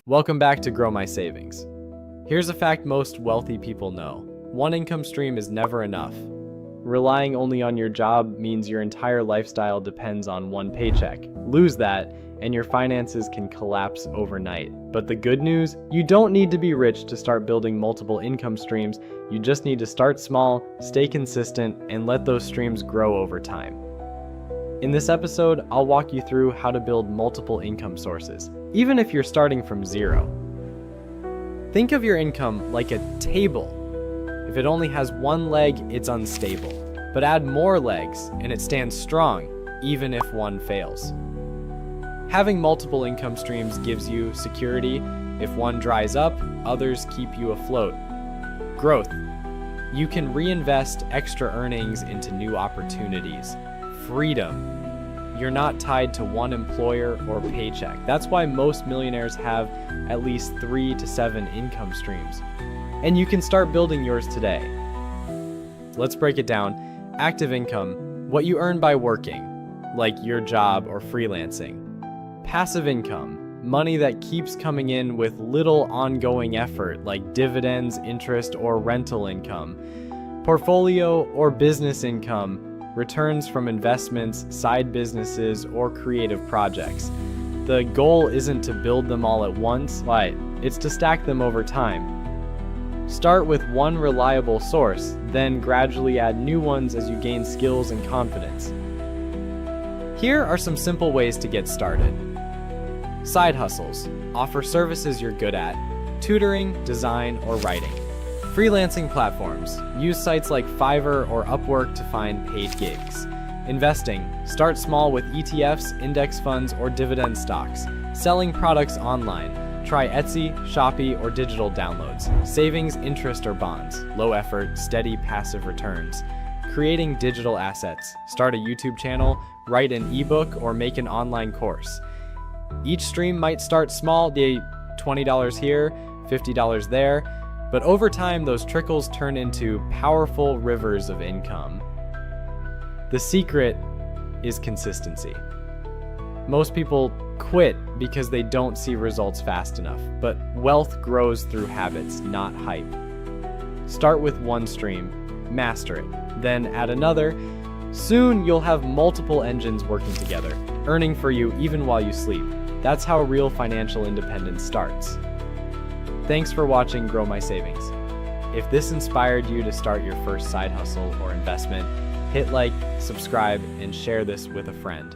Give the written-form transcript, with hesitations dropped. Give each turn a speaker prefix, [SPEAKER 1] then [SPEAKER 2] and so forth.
[SPEAKER 1] Welcome back to Grow My Savings. Here's a fact most wealthy people know. One income stream is never enough. Relying only on your job means your entire lifestyle depends on one paycheck. Lose that, and your finances can collapse overnight. But the good news, you don't need to be rich to start building multiple income streams. You just need to start small, stay consistent, and let those streams grow over time. In this episode, I'll walk you through how to build multiple income sources, even if you're starting from zero. Think of your income like a table. If it only has one leg, it's unstable. But add more legs, and it stands strong, even if one fails. Having multiple income streams gives you security. If one dries up, others keep you afloat. Growth. You can reinvest extra earnings into new opportunities. Freedom. You're not tied to one employer or paycheck. That's why most millionaires have at least 3 to 7 income streams. And you can start building yours today. Let's break it down. Active income, what you earn by working, like your job or freelancing. Passive income, money that keeps coming in with little ongoing effort, like dividends, interest, or rental income. Portfolio or business income, returns from investments, side businesses, or creative projects. The goal isn't to build them all at once, right? It's to stack them over time. Start with one reliable source, then gradually add new ones as you gain skills and confidence. Here are some simple ways to get started. Side hustles. Offer services you're good at, tutoring, design, or writing. Freelancing platforms. Use sites like Fiverr or Upwork to find paid gigs. Investing. Start small with ETFs, index funds, or dividend stocks. Selling products online. Try Etsy, Shopee, or digital downloads. Savings, interest, or bonds. Low effort, steady passive returns. Creating digital assets. Start a YouTube channel, write an ebook, or make an online course. Each stream might start small, $20 here, $50 there, but over time those trickles turn into powerful rivers of income. The secret is consistency. Most people quit because they don't see results fast enough, but wealth grows through habits, not hype. Start with one stream, master it, then add another. Soon you'll have multiple engines working together, earning for you even while you sleep. That's how real financial independence starts. Thanks for watching Grow My Savings. If this inspired you to start your first side hustle or investment, hit like, subscribe, and share this with a friend.